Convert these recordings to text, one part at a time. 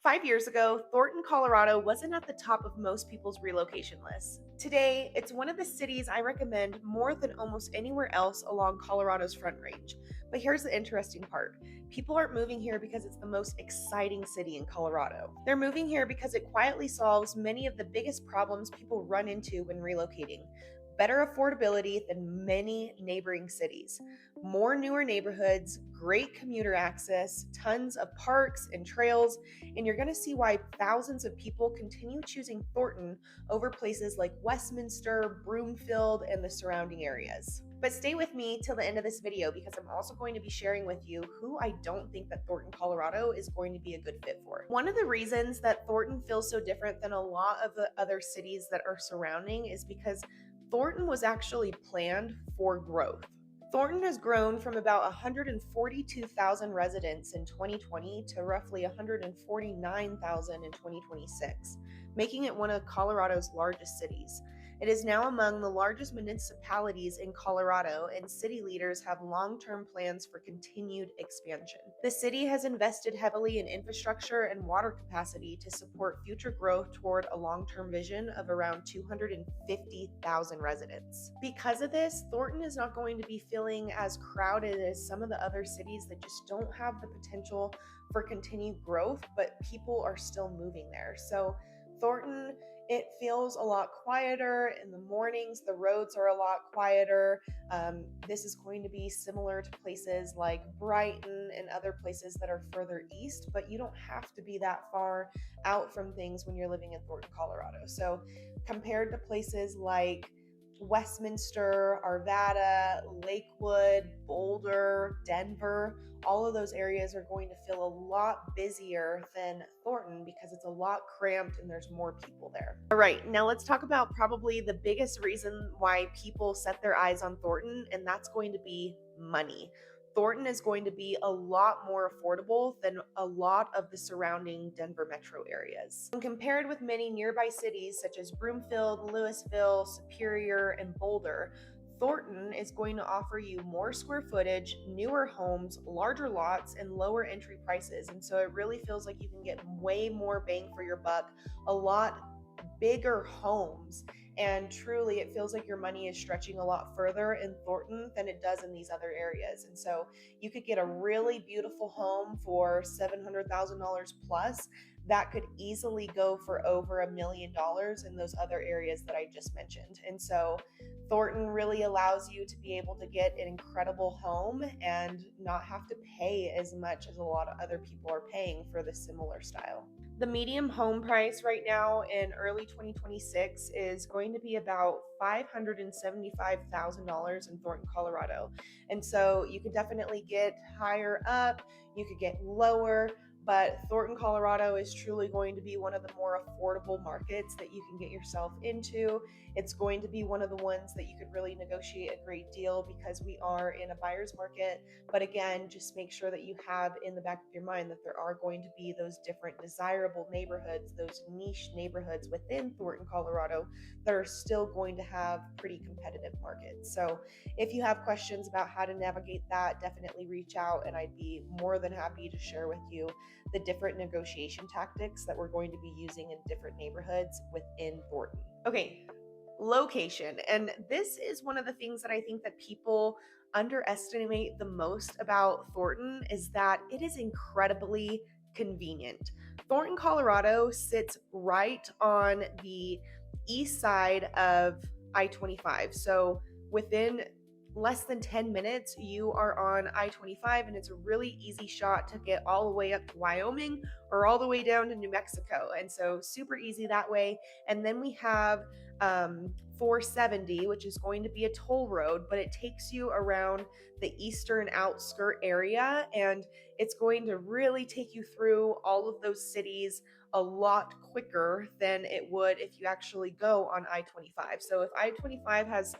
5 years ago, Thornton, Colorado wasn't at the top of most people's relocation lists. Today, it's one of the cities I recommend more than almost anywhere else along Colorado's Front Range. But here's the interesting part: people aren't moving here because it's the most exciting city in Colorado. They're moving here because it quietly solves many of the biggest problems people run into when relocating. Better affordability than many neighboring cities, more newer neighborhoods, great commuter access, tons of parks and trails, and you're going to see why thousands of people continue choosing Thornton over places like Westminster, Broomfield, and the surrounding areas. But stay with me till the end of this video because I'm also going to be sharing with you who I don't think that Thornton, Colorado is going to be a good fit for. One of the reasons that Thornton feels so different than a lot of the other cities that are surrounding is because Thornton was actually planned for growth. Thornton has grown from about 142,000 residents in 2020 to roughly 149,000 in 2026, making it one of Colorado's largest cities. It is now among the largest municipalities in Colorado, and city leaders have long-term plans for continued expansion. The city has invested heavily in infrastructure and water capacity to support future growth toward a long-term vision of around 250,000 residents. Because of this, Thornton is not going to be feeling as crowded as some of the other cities that just don't have the potential for continued growth, but people are still moving there. So Thornton, it feels a lot quieter in the mornings. The roads are a lot quieter. This is going to be similar to places like Brighton and other places that are further east, but you don't have to be that far out from things when you're living in Thornton, Colorado. So compared to places like Westminster, Arvada, Lakewood, Boulder, Denver, all of those areas are going to feel a lot busier than Thornton because it's a lot cramped and there's more people there. All right, now let's talk about probably the biggest reason why people set their eyes on Thornton, and that's going to be money. Thornton is going to be a lot more affordable than a lot of the surrounding Denver metro areas. When compared with many nearby cities such as Broomfield, Louisville, Superior, and Boulder, Thornton is going to offer you more square footage, newer homes, larger lots, and lower entry prices. And so it really feels like you can get way more bang for your buck, a lot bigger homes, and truly it feels like your money is stretching a lot further in Thornton than it does in these other areas. And so you could get a really beautiful home for $700,000 plus that could easily go for over $1 million in those other areas that I just mentioned. And so Thornton really allows you to be able to get an incredible home and not have to pay as much as a lot of other people are paying for the similar style. The median home price right now in early 2026 is going to be about $575,000 in Thornton, Colorado. And so you could definitely get higher up, you could get lower, but Thornton, Colorado is truly going to be one of the more affordable markets that you can get yourself into. It's going to be one of the ones that you could really negotiate a great deal because we are in a buyer's market. But again, just make sure that you have in the back of your mind that there are going to be those different desirable neighborhoods, those niche neighborhoods within Thornton, Colorado that are still going to have pretty competitive markets. So if you have questions about how to navigate that, definitely reach out and I'd be more than happy to share with you the different negotiation tactics that we're going to be using in different neighborhoods within Thornton. Okay, location. And this is one of the things that I think that people underestimate the most about Thornton is that it is incredibly convenient. Thornton, Colorado sits right on the east side of I-25. So within less than 10 minutes, you are on I-25, and it's a really easy shot to get all the way up to Wyoming or all the way down to New Mexico. And so super easy that way. And then we have 470, which is going to be a toll road, but it takes you around the eastern outskirt area, and it's going to really take you through all of those cities a lot quicker than it would if you actually go on I-25. So if I-25 has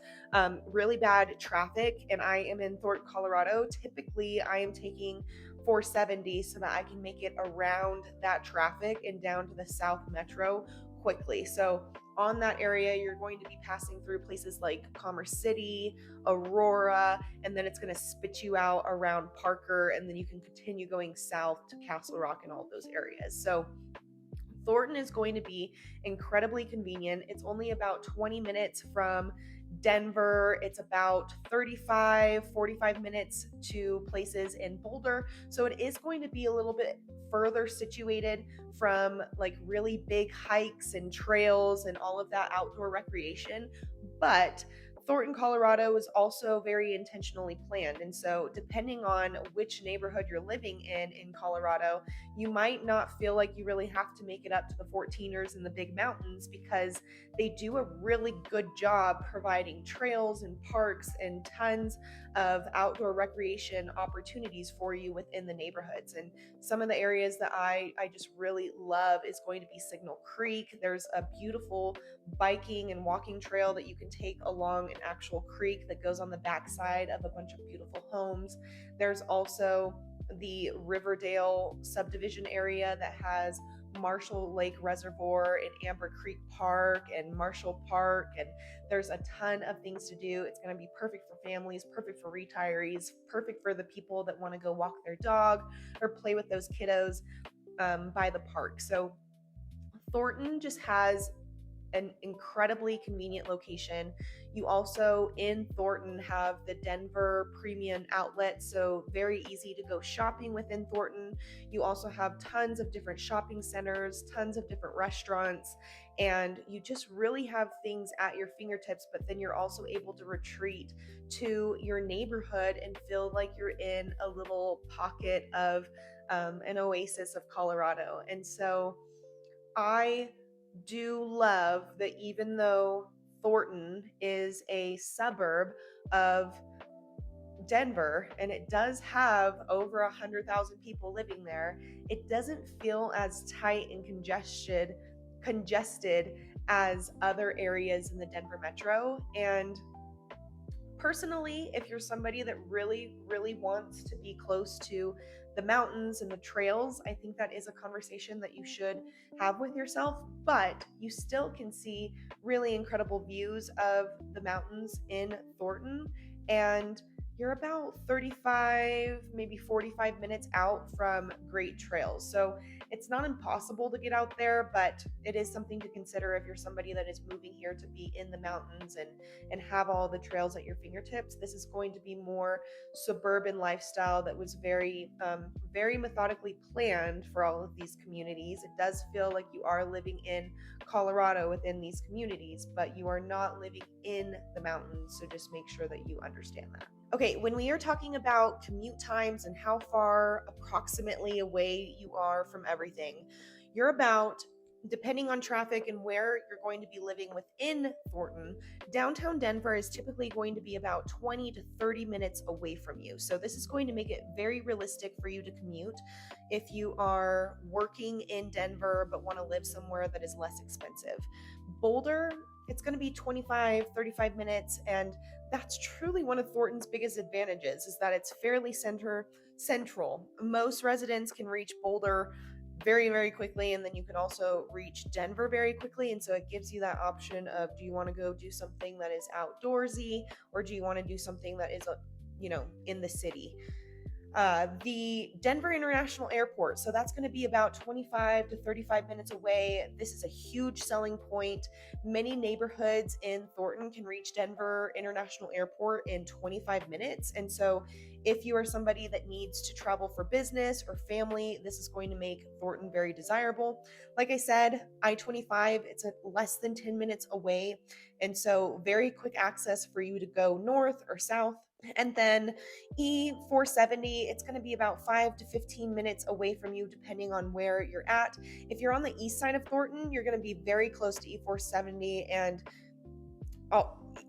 really bad traffic and I am in Thornton, Colorado, typically I am taking 470 so that I can make it around that traffic and down to the South Metro quickly. So on that area, you're going to be passing through places like Commerce City, Aurora, and then it's going to spit you out around Parker, and then you can continue going south to Castle Rock and all those areas. So Thornton is going to be incredibly convenient. It's only about 20 minutes from Denver. It's about 45 minutes to places in Boulder. So it is going to be a little bit further situated from like really big hikes and trails and all of that outdoor recreation. But Thornton, Colorado is also very intentionally planned. And so, depending on which neighborhood you're living in Colorado, you might not feel like you really have to make it up to the 14ers in the big mountains because they do a really good job providing trails and parks and tons of outdoor recreation opportunities for you within the neighborhoods. And some of the areas that I just really love is going to be Signal Creek. There's a beautiful biking and walking trail that you can take along an actual creek that goes on the backside of a bunch of beautiful homes. There's also the Riverdale subdivision area that has Marshall Lake Reservoir and Amber Creek Park and Marshall Park, and there's a ton of things to do. It's going to be perfect for families, perfect for retirees, perfect for the people that want to go walk their dog or play with those kiddos by the park. So Thornton just has an incredibly convenient location. You also in Thornton have the Denver Premium Outlet, so very easy to go shopping within Thornton. You also have tons of different shopping centers, tons of different restaurants, and you just really have things at your fingertips, but then you're also able to retreat to your neighborhood and feel like you're in a little pocket of an oasis of Colorado. And so I do love that even though Thornton is a suburb of Denver and it does have over 100,000 people living there, it doesn't feel as tight and congested as other areas in the Denver metro. And personally, if you're somebody that really wants to be close to the mountains and the trails, I think that is a conversation that you should have with yourself, but you still can see really incredible views of the mountains in Thornton. And you're about 35, maybe 45 minutes out from great trails. So it's not impossible to get out there, but it is something to consider if you're somebody that is moving here to be in the mountains and have all the trails at your fingertips. This is going to be more suburban lifestyle that was very methodically planned for all of these communities. It does feel like you are living in Colorado within these communities, but you are not living in the mountains. So just make sure that you understand that. Okay, when we are talking about commute times and how far approximately away you are from everything, you're about, depending on traffic and where you're going to be living within Thornton, downtown Denver is typically going to be about 20 to 30 minutes away from you. So this is going to make it very realistic for you to commute if you are working in Denver but want to live somewhere that is less expensive. Boulder, it's going to be 25, 35 minutes, and that's truly one of Thornton's biggest advantages is that it's fairly central. Most residents can reach Boulder very quickly, and then you can also reach Denver very quickly. And so it gives you that option of, do you want to go do something that is outdoorsy, or do you want to do something that is in the city? The Denver International Airport. So that's going to be about 25 to 35 minutes away. This is a huge selling point. Many neighborhoods in Thornton can reach Denver International Airport in 25 minutes. And so if you are somebody that needs to travel for business or family, this is going to make Thornton very desirable. Like I said, I-25, it's less than 10 minutes away. And so very quick access for you to go north or south. And then E470, it's going to be about 5 to 15 minutes away from you, depending on where you're at. If you're on the east side of Thornton, you're going to be very close to E470. And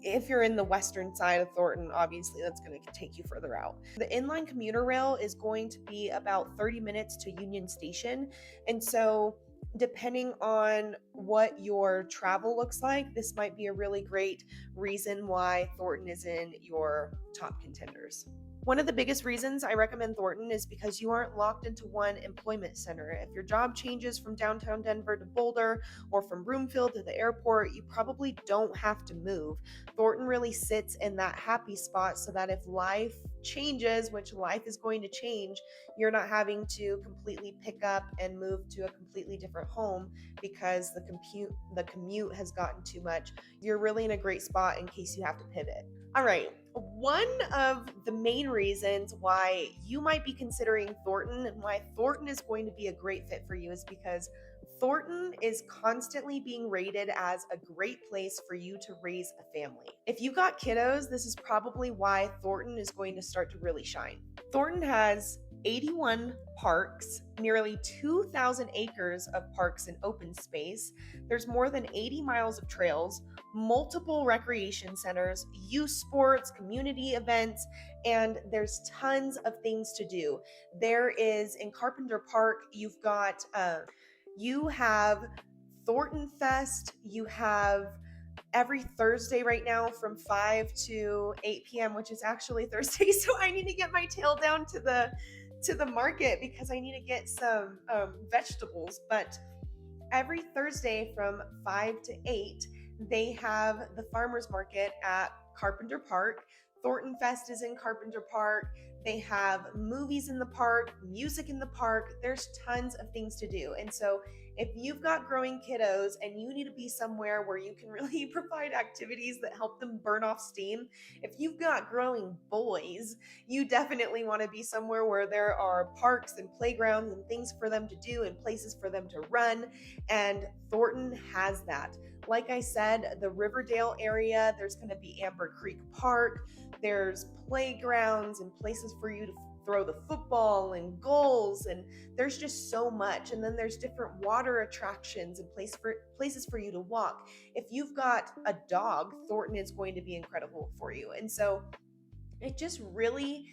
if you're in the western side of Thornton, obviously that's going to take you further out. The inline commuter rail is going to be about 30 minutes to Union Station. And so depending on what your travel looks like, this might be a really great reason why Thornton is in your top contenders. One of the biggest reasons I recommend Thornton is because you aren't locked into one employment center. If your job changes from downtown Denver to Boulder or from Broomfield to the airport, you probably don't have to move. Thornton really sits in that happy spot so that if life changes, which life is going to change, you're not having to completely pick up and move to a completely different home because the commute has gotten too much. You're really in a great spot in case you have to pivot. All right. One of the main reasons why you might be considering Thornton and why Thornton is going to be a great fit for you is because Thornton is constantly being rated as a great place for you to raise a family. If you got kiddos, this is probably why Thornton is going to start to really shine. Thornton has 81 parks, nearly 2,000 acres of parks and open space. There's more than 80 miles of trails, multiple recreation centers, youth sports, community events, and there's tons of things to do. There is in Carpenter Park, you have Thornton Fest, you have every Thursday right now from 5 to 8 p.m., which is actually Thursday. So I need to get my tail down to the market because I need to get some vegetables. But every Thursday from 5 to 8, they have the farmers market at Carpenter Park. Thornton Fest is in Carpenter Park. They have movies in the park, music in the park. There's tons of things to do. And so if you've got growing kiddos and you need to be somewhere where you can really provide activities that help them burn off steam, if you've got growing boys, you definitely want to be somewhere where there are parks and playgrounds and things for them to do and places for them to run. And Thornton has that. Like I said, the Riverdale area, there's going to be Amber Creek Park. There's playgrounds and places for you to throw the football and goals, and there's just so much. And then there's different water attractions and places for you to walk. If you've got a dog, Thornton is going to be incredible for you. And so it just really,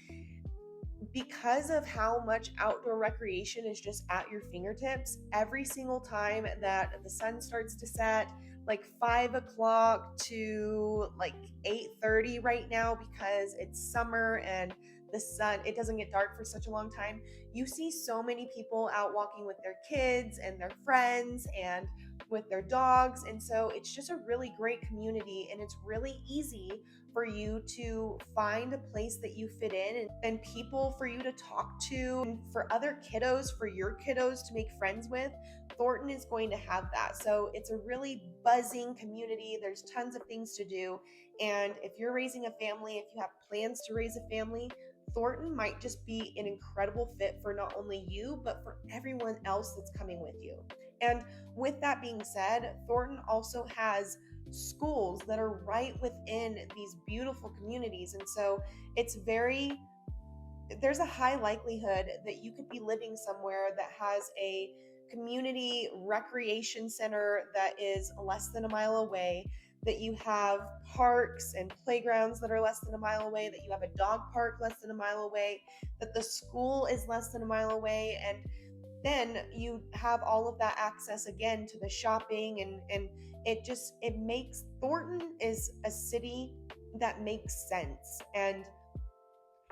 because of how much outdoor recreation is just at your fingertips, every single time that the sun starts to set, like 5 o'clock to like 8:30 right now, because it's summer and the sun, it doesn't get dark for such a long time. You see so many people out walking with their kids and their friends and with their dogs. And so it's just a really great community, and it's really easy for you to find a place that you fit in, and people for you to talk to, and for other kiddos, for your kiddos to make friends with. Thornton is going to have that. So it's a really buzzing community. There's tons of things to do. And if you're raising a family, if you have plans to raise a family, Thornton might just be an incredible fit for not only you, but for everyone else that's coming with you. And with that being said, Thornton also has schools that are right within these beautiful communities. And so there's a high likelihood that you could be living somewhere that has a community recreation center that is less than a mile away, that you have parks and playgrounds that are less than a mile away, that you have a dog park less than a mile away, that the school is less than a mile away. And then you have all of that access again to the shopping, and it makes Thornton is a city that makes sense. And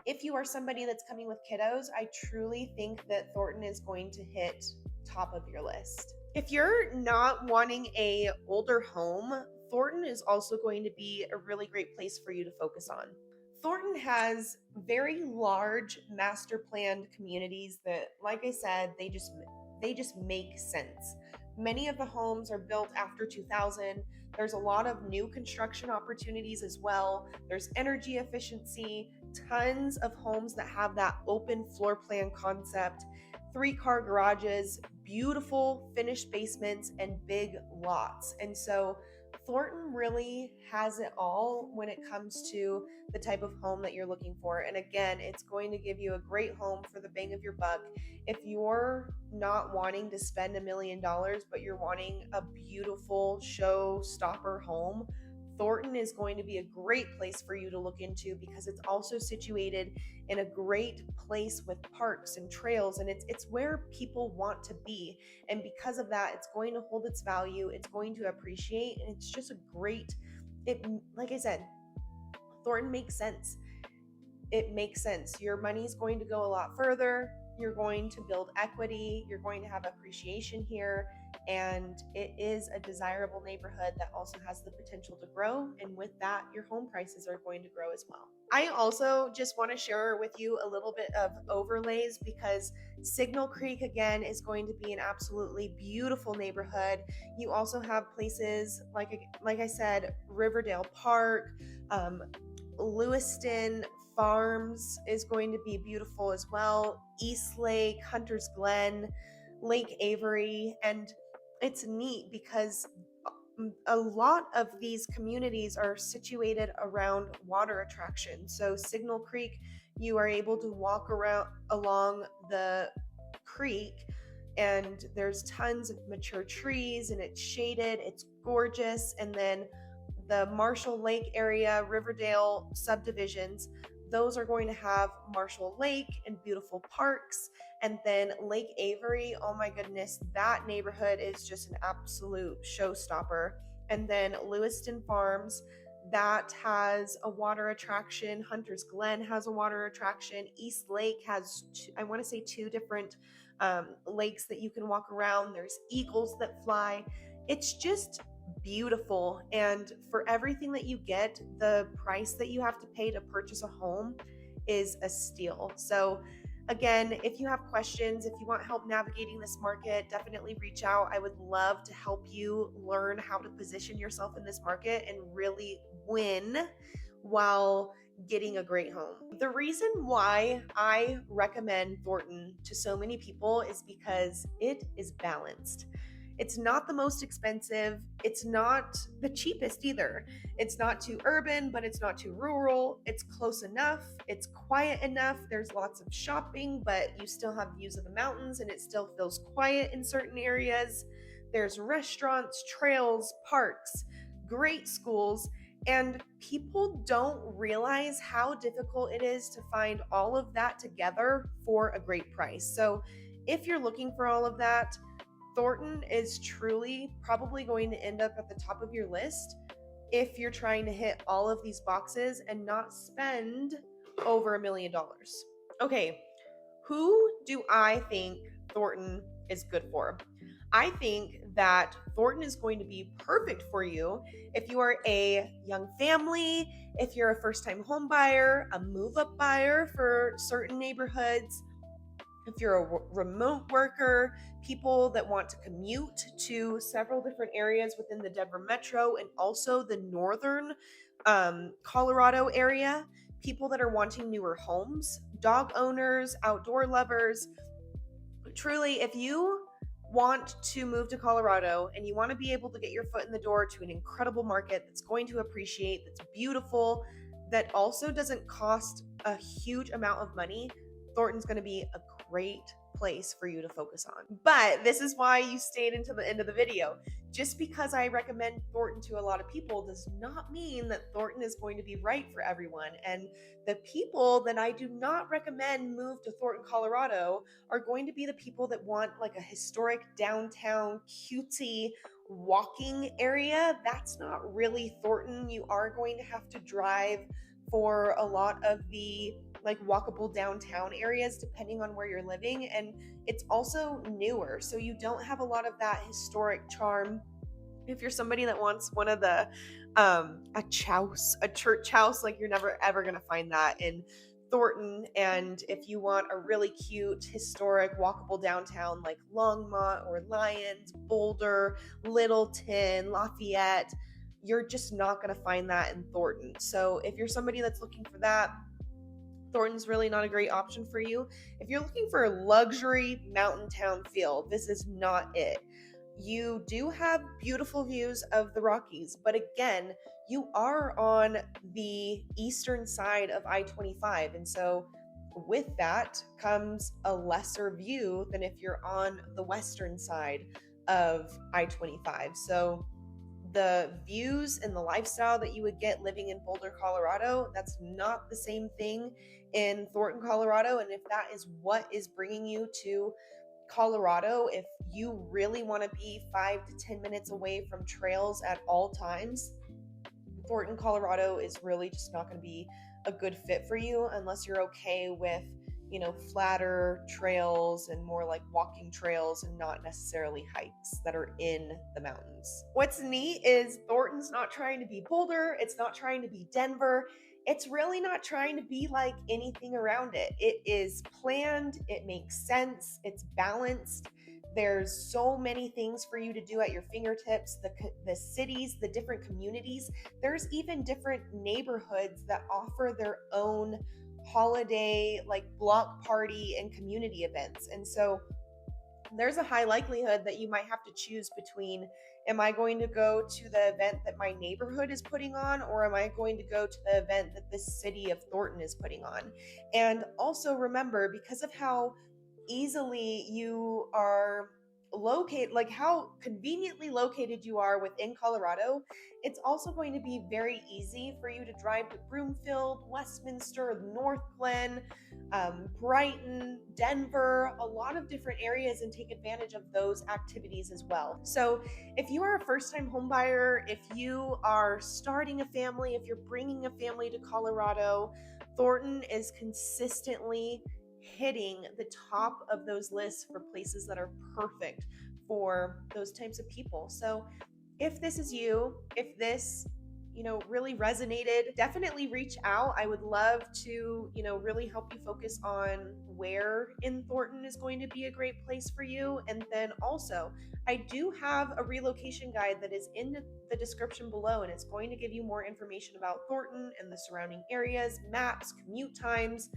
if you are somebody that's coming with kiddos, I truly think that Thornton is going to hit top of your list. If you're not wanting a older home, Thornton is also going to be a really great place for you to focus on. Thornton has very large master planned communities that, like I said, they just make sense. Many of the homes are built after 2000. There's a lot of new construction opportunities as well. There's energy efficiency, tons of homes that have that open floor plan concept, 3-car garages, beautiful finished basements, and big lots. And so Thornton really has it all when it comes to the type of home that you're looking for. And again, it's going to give you a great home for the bang of your buck. If you're not wanting to spend $1 million, but you're wanting a beautiful showstopper home, Thornton is going to be a great place for you to look into, because it's also situated in a great place with parks and trails, and it's where people want to be. And because of that, it's going to hold its value, it's going to appreciate, and it's just a great, it, like I said, Thornton makes sense. it makes sense. Your money's going to go a lot further. You're going to build equity. You're going to have appreciation here. And it is a desirable neighborhood that also has the potential to grow. And with that, your home prices are going to grow as well. I also just want to share with you a little bit of overlays because Signal Creek, again, is going to be an absolutely beautiful neighborhood. You also have places like I said, Riverdale Park, um, Lewiston Farms is going to be beautiful as well. East Lake, Hunter's Glen, Lake Avery. And it's neat because a lot of these communities are situated around water attraction. So Signal Creek, you are able to walk around along the creek and there's tons of mature trees and it's shaded, it's gorgeous. And then the Marshall Lake area, Riverdale subdivisions, those are going to have Marshall Lake and beautiful parks. And then Lake Avery, oh my goodness, that neighborhood is just an absolute showstopper. And then Lewiston Farms, that has a water attraction. Hunter's Glen has a water attraction. East Lake has, I want to say, two different lakes that you can walk around. There's eagles that fly. It's just beautiful. And for everything that you get, the price that you have to pay to purchase a home is a steal. So again, if you have questions, if you want help navigating this market, definitely reach out. I would love to help you learn how to position yourself in this market and really win while getting a great home. The reason why I recommend Thornton to so many people is because it is balanced. It's not the most expensive. It's not the cheapest either. It's not too urban, but it's not too rural. It's close enough. It's quiet enough. There's lots of shopping, but you still have views of the mountains and it still feels quiet in certain areas. There's restaurants, trails, parks, great schools, and people don't realize how difficult it is to find all of that together for a great price. So if you're looking for all of that, Thornton is truly probably going to end up at the top of your list if you're trying to hit all of these boxes and not spend over $1 million. Okay, who do I think Thornton is good for? I think that Thornton is going to be perfect for you if you are a young family, if you're a first-time home buyer, a move-up buyer for certain neighborhoods, if you're a remote worker, people that want to commute to several different areas within the Denver metro and also the northern Colorado area, people that are wanting newer homes, dog owners, outdoor lovers. Truly, if you want to move to Colorado and you want to be able to get your foot in the door to an incredible market that's going to appreciate, that's beautiful, that also doesn't cost a huge amount of money, Thornton's going to be a great place for you to focus on. But this is why you stayed until the end of the video. Just because I recommend Thornton to a lot of people does not mean that Thornton is going to be right for everyone. And the people that I do not recommend move to Thornton, Colorado are going to be the people that want like a historic downtown cutesy walking area. That's not really Thornton. You are going to have to drive for a lot of the like walkable downtown areas depending on where you're living, and it's also newer, so you don't have a lot of that historic charm. If you're somebody that wants one of the a church house, like you're never ever gonna find that in Thornton. And if you want a really cute historic walkable downtown like Longmont or Lyons, Boulder, Littleton, Lafayette, you're just not going to find that in Thornton. So if you're somebody that's looking for that, Thornton's really not a great option for you. If you're looking for a luxury mountain town feel, this is not it. You do have beautiful views of the Rockies, but again, you are on the eastern side of I-25. And so with that comes a lesser view than if you're on the western side of I-25. So the views and the lifestyle that you would get living in Boulder, Colorado, that's not the same thing in Thornton, Colorado. And if that is what is bringing you to Colorado, if you really want to be 5 to 10 minutes away from trails at all times, Thornton, Colorado is really just not going to be a good fit for you unless you're okay with, flatter trails and more like walking trails and not necessarily hikes that are in the mountains. What's neat is Thornton's not trying to be Boulder, it's not trying to be Denver. It's really not trying to be like anything around it. It is planned, it makes sense, it's balanced. There's so many things for you to do at your fingertips. The cities, the different communities, there's even different neighborhoods that offer their own holiday, like block party and community events. And so there's a high likelihood that you might have to choose between, am I going to go to the event that my neighborhood is putting on, or am I going to go to the event that the city of Thornton is putting on? And also remember, because of how easily you are located, like how conveniently located you are within Colorado, it's also going to be very easy for you to drive to Broomfield, Westminster, North Glen, Brighton, Denver, a lot of different areas, and take advantage of those activities as well. So if you are a first-time homebuyer, if you are starting a family, if you're bringing a family to Colorado, Thornton is consistently hitting the top of those lists for places that are perfect for those types of people. So if this is you, if this, really resonated, definitely reach out. I would love to, really help you focus on where in Thornton is going to be a great place for you. And then also, I do have a relocation guide that is in the description below, and it's going to give you more information about Thornton and the surrounding areas, maps, commute times,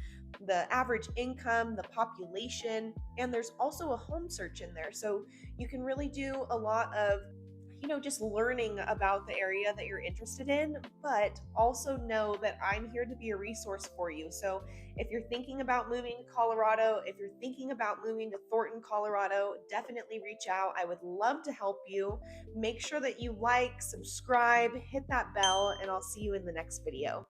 the average income, the population, and there's also a home search in there. So you can really do a lot of, just learning about the area that you're interested in, but also know that I'm here to be a resource for you. So if you're thinking about moving to Colorado, if you're thinking about moving to Thornton, Colorado, definitely reach out. I would love to help you. Make sure that you like, subscribe, hit that bell, and I'll see you in the next video.